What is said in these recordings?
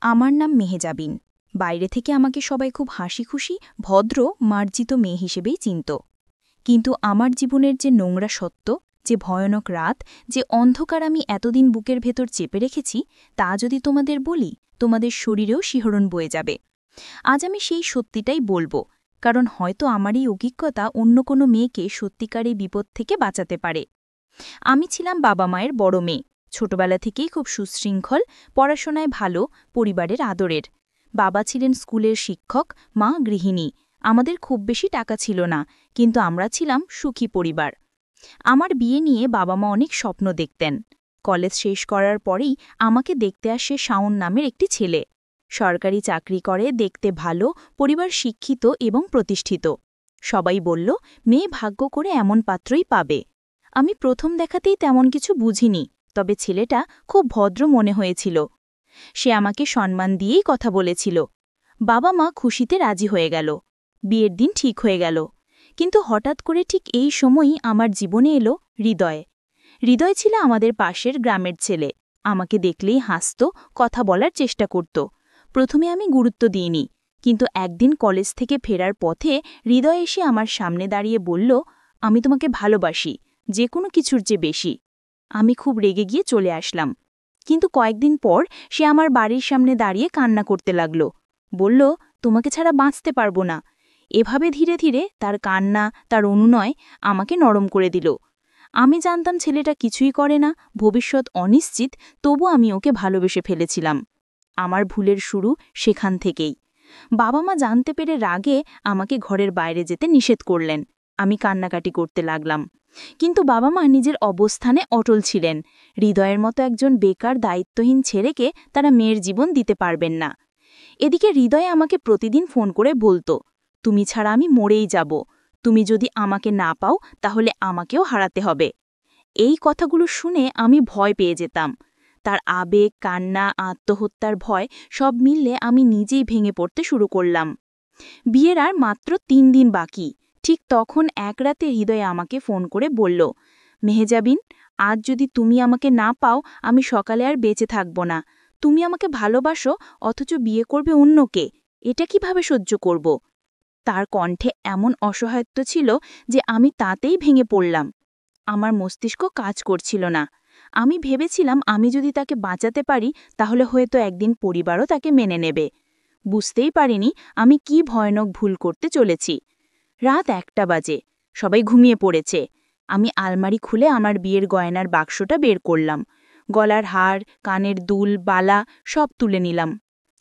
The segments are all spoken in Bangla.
আমার নাম মেহেজাবিন। বাইরে থেকে আমাকে সবাই খুব হাসিখুশি, ভদ্র, মার্জিত মেয়ে হিসেবেই চিনত। কিন্তু আমার জীবনের যে নোংরা সত্য, যে ভয়ানক রাত, যে অন্ধকার আমি এতদিন বুকের ভেতর চেপে রেখেছি, তা যদি তোমাদের বলি, তোমাদের শরীরেও শিহরণ বয়ে যাবে। আজ আমি সেই সত্যিটাই বলবো, কারণ হয়তো আমার এই অভিজ্ঞতা অন্য কোনো মেয়েকে সত্যিকার এই বিপদ থেকে বাঁচাতে পারে। আমি ছিলাম বাবা মায়ের বড় মেয়ে। ছোটবেলা থেকেই খুব সুশৃঙ্খল, পড়াশোনায় ভালো, পরিবারের আদরের। বাবা ছিলেন স্কুলের শিক্ষক, মা গৃহিণী। আমাদের খুব বেশি টাকা ছিল না, কিন্তু আমরা ছিলাম সুখী পরিবার। আমার বিয়ে নিয়ে বাবা মা অনেক স্বপ্ন দেখতেন। কলেজ শেষ করার পরেই আমাকে দেখতে আসে শাওন নামের একটি ছেলে। সরকারি চাকরি করে, দেখতে ভালো, পরিবার শিক্ষিত এবং প্রতিষ্ঠিত। সবাই বলল, মেয়ে ভাগ্য করে এমন পাত্রই পাবে। আমি প্রথম দেখাতেই তেমন কিছু বুঝিনি, তবে ছেলেটা খুব ভদ্র মনে হয়েছিল। সে আমাকে সম্মান দিয়েই কথা বলেছিল। বাবা মা খুশিতে রাজি হয়ে গেল। বিয়ের দিন ঠিক হয়ে গেল। কিন্তু হঠাৎ করে ঠিক এই সময়ই আমার জীবনে এলো হৃদয়। হৃদয় ছিল আমাদের পাশের গ্রামের ছেলে। আমাকে দেখলেই হাসত, কথা বলার চেষ্টা করত। প্রথমে আমি গুরুত্ব দিইনি, কিন্তু একদিন কলেজ থেকে ফেরার পথে হৃদয় এসে আমার সামনে দাঁড়িয়ে বলল, আমি তোমাকে ভালোবাসি, যে কোনো কিছুর চেয়ে বেশি। আমি খুব রেগে গিয়ে চলে আসলাম। কিন্তু কয়েকদিন পর সে আমার বাড়ির সামনে দাঁড়িয়ে কান্না করতে লাগল। বলল, তোমাকে ছাড়া বাঁচতে পারবো না। এভাবে ধীরে ধীরে তার কান্না, তার অনুনয় আমাকে নরম করে দিল। আমি জানতাম ছেলেটা কিছুই করে না, ভবিষ্যৎ অনিশ্চিত, তবু আমি ওকে ভালোবেসে ফেলেছিলাম। আমার ভুলের শুরু সেখান থেকেই। বাবা মা জানতে পেরে রাগে আমাকে ঘরের বাইরে যেতে নিষেধ করলেন। আমি কান্নাকাটি করতে লাগলাম। কিন্তু বাবা মা নিজের অবস্থানে অটল ছিলেন। হৃদয়ের মতো একজন বেকার দায়িত্বহীন ছেলেকে তারা মেয়ের জীবন দিতে পারবেন না। এদিকে হৃদয় আমাকে প্রতিদিন ফোন করে বলতো, তুমি ছাড়া আমি মরেই যাব। তুমি যদি আমাকে না পাও, তাহলে আমাকেও হারাতে হবে। এই কথাগুলো শুনে আমি ভয় পেয়ে যেতাম। তার আবেগ, কান্না, আত্মহত্যার ভয় সব মিললে আমি নিজেই ভেঙে পড়তে শুরু করলাম। বিয়ের আর মাত্র ৩ দিন বাকি। ঠিক তখন এক রাতে হৃদয় আমাকে ফোন করে বলল, মেহেজাবিন, আজ যদি তুমি আমাকে না পাও, আমি সকালে আর বেঁচে থাকব না। তুমি আমাকে ভালোবাসো, অথচ বিয়ে করবে অন্যকে। এটা কিভাবে সহ্য করব? তার কণ্ঠে এমন অসহায়ত্ব ছিল যে আমি তাতেই ভেঙে পড়লাম। আমার মস্তিষ্ক কাজ করছিল না। আমি ভেবেছিলাম আমি যদি তাকে বাঁচাতে পারি, তাহলে হয়তো একদিন পরিবারও তাকে মেনে নেবে। বুঝতেই পারিনি আমি কি ভয়ানক ভুল করতে চলেছি। রাত ১টা বাজে, সবাই ঘুমিয়ে পড়েছে। আমি আলমারি খুলে আমার বিয়ের গয়নার বাক্সটা বের করলাম। গলার হার, কানের দুল, বালা সব তুলে নিলাম।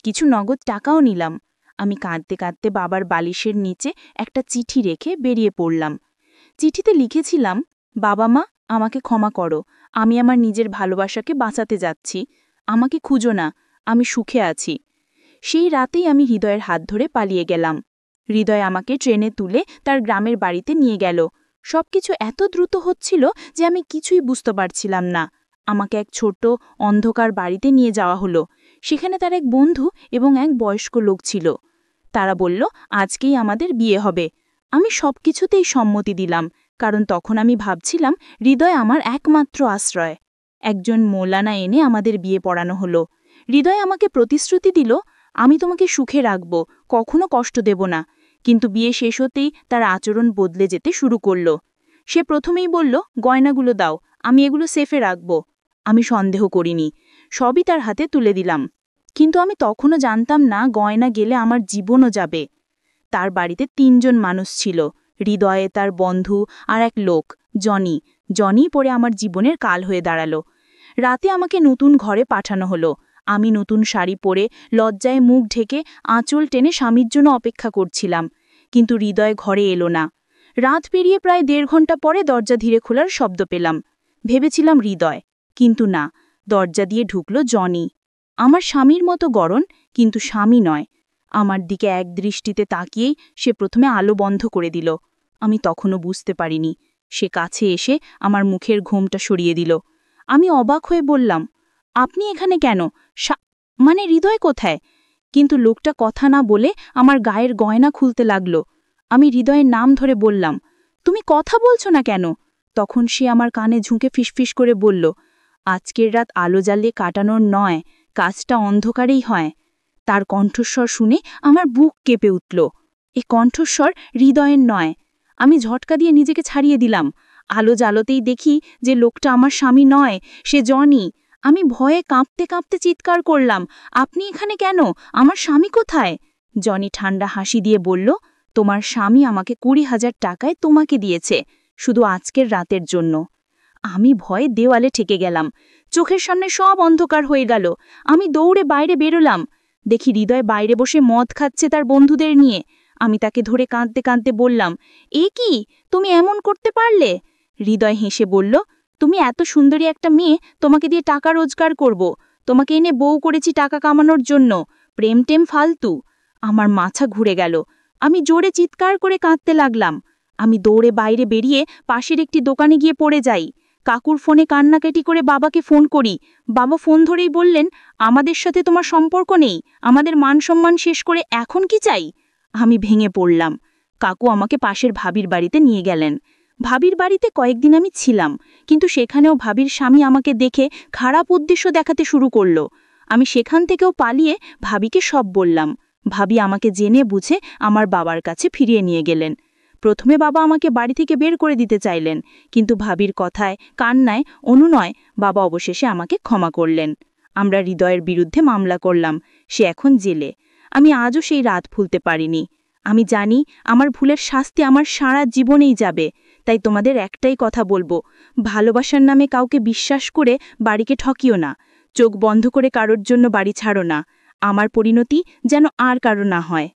কিছু নগদ টাকাও নিলাম। আমি কাঁদতে কাঁদতে বাবার বালিশের নিচে একটা চিঠি রেখে বেরিয়ে পড়লাম। চিঠিতে লিখেছিলাম, বাবা মা, আমাকে ক্ষমা করো। আমি আমার নিজের ভালোবাসাকে বাঁচাতে যাচ্ছি। আমাকে খুঁজো না, আমি সুখে আছি। সেই রাতেই আমি হৃদয়ের হাত ধরে পালিয়ে গেলাম। হৃদয় আমাকে ট্রেনে তুলে তার গ্রামের বাড়িতে নিয়ে গেল। সবকিছু এত দ্রুত হচ্ছিল যে আমি কিছুই বুঝতে পারছিলাম না। আমাকে এক ছোট অন্ধকার বাড়িতে নিয়ে যাওয়া হলো। সেখানে তার এক বন্ধু এবং এক বয়স্ক লোক ছিল। তারা বলল, আজকেই আমাদের বিয়ে হবে। আমি সবকিছুতেই সম্মতি দিলাম, কারণ তখন আমি ভাবছিলাম হৃদয় আমার একমাত্র আশ্রয়। একজন মৌলানা এনে আমাদের বিয়ে পড়ানো হলো। হৃদয় আমাকে প্রতিশ্রুতি দিল, আমি তোমাকে সুখে রাখব, কখনো কষ্ট দেব না। কিন্তু বিয়ে শেষ হতেই তার আচরণ বদলে যেতে শুরু করল। সে প্রথমেই বলল, গয়নাগুলো দাও, আমি এগুলো সেফে রাখব। আমি সন্দেহ করিনি, সবই তার হাতে তুলে দিলাম। কিন্তু আমি তখনও জানতাম না গয়না গেলে আমার জীবনও যাবে। তার বাড়িতে ৩ জন মানুষ ছিল, হৃদয়ে, তার বন্ধু আর এক লোক, জনি। জনি পরে আমার জীবনের কাল হয়ে দাঁড়ালো। রাতে আমাকে নতুন ঘরে পাঠানো হলো। আমি নতুন শাড়ি পরে লজ্জায় মুখ ঢেকে আঁচল টেনে স্বামীর জন্য অপেক্ষা করছিলাম। কিন্তু হৃদয় ঘরে এলো না। রাত পেরিয়ে প্রায় ১.৫ ঘন্টা পরে দরজা ধীরে খোলার শব্দ পেলাম। ভেবেছিলাম হৃদয়, কিন্তু না, দরজা দিয়ে ঢুকল জনি। আমার স্বামীর মতো গড়ন, কিন্তু স্বামী নয়। আমার দিকে এক দৃষ্টিতে তাকিয়েই সে প্রথমে আলো বন্ধ করে দিল। আমি তখনও বুঝতে পারিনি। সে কাছে এসে আমার মুখের ঘোমটা সরিয়ে দিল। আমি অবাক হয়ে বললাম, আপনি এখানে কেন? মানে হৃদয় কোথায়? কিন্তু লোকটা কথা না বলে আমার গায়ের গয়না খুলতে লাগল। আমি হৃদয়ের নাম ধরে বললাম, তুমি কথা বলছো না কেন? তখন সে আমার কানে ঝুঁকে ফিসফিস করে বলল, আজকের রাত আলো জ্বালিয়ে কাটানোর নয়, কাজটা অন্ধকারেই হয়। তার কণ্ঠস্বর শুনে আমার বুক কেঁপে উঠল। এ কণ্ঠস্বর হৃদয়ের নয়। আমি ঝটকা দিয়ে নিজেকে ছাড়িয়ে দিলাম। আলো জ্বালতেই দেখি যে লোকটা আমার স্বামী নয়, সে জনি। আমি ভয়ে কাঁপতে কাঁপতে চিৎকার করলাম, আপনি এখানে কেন? আমার স্বামী কোথায়? জনি ঠান্ডা হাসি দিয়ে বলল, তোমার স্বামী আমাকে 20,000 টাকায় তোমাকে দিয়েছে, শুধু আজকের রাতের জন্য। আমি ভয়ে দেওয়ালে ঠেকে গেলাম। চোখের সামনে সব অন্ধকার হয়ে গেল। আমি দৌড়ে বাইরে বেরোলাম। দেখি হৃদয় বাইরে বসে মদ খাচ্ছে তার বন্ধুদের নিয়ে। আমি তাকে ধরে কাঁদতে কাঁদতে বললাম, এ কি, তুমি এমন করতে পারলে? হৃদয় হেসে বলল, তুমি এত সুন্দরী একটা মেয়ে, তোমাকে দিয়ে টাকা রোজগার করব। তোমাকে এনে বউ করেছি টাকা কামানোর জন্য, প্রেম টেম ফালতু। আমার মাথা ঘুরে গেল। আমি জোরে চিৎকার করে কাঁদতে লাগলাম। আমি দৌড়ে বাইরে বেরিয়ে পাশের একটি দোকানে গিয়ে পড়ে যাই। কাকুর ফোনে কান্নাকাটি করে বাবাকে ফোন করি। বাবা ফোন ধরেই বললেন, আমাদের সাথে তোমার সম্পর্ক নেই, আমাদের মান সম্মান শেষ করে এখন কি চাই? আমি ভেঙে পড়লাম। কাকু আমাকে পাশের ভাবির বাড়িতে নিয়ে গেলেন। ভাবির বাড়িতে কয়েকদিন আমি ছিলাম, কিন্তু সেখানেও ভাবির স্বামী আমাকে দেখে খারাপ উদ্দেশ্য দেখাতে শুরু করল। আমি সেখান থেকেও পালিয়ে ভাবিকে সব বললাম। ভাবি আমাকে জেনে বুঝে আমার বাবার কাছে ফিরিয়ে নিয়ে গেলেন। প্রথমে বাবা আমাকে বাড়ি থেকে বের করে দিতে চাইলেন, কিন্তু ভাবির কথায়, কান্নায়, অনুনয় বাবা অবশেষে আমাকে ক্ষমা করলেন। আমরা হৃদয়ের বিরুদ্ধে মামলা করলাম। সে এখন জেলে। আমি আজও সেই রাত ভুলতে পারিনি। আমি জানি আমার ভুলের শাস্তি আমার সারা জীবনেই যাবে। তাই তোমাদের একটাই কথা বলবো, ভালোবাসার নামে কাউকে বিশ্বাস করে বাড়িকে ঠকিও না। চোখ বন্ধ করে কারোর জন্য বাড়ি ছাড়ো না। আমার পরিণতি যেন আর কারো না হয়।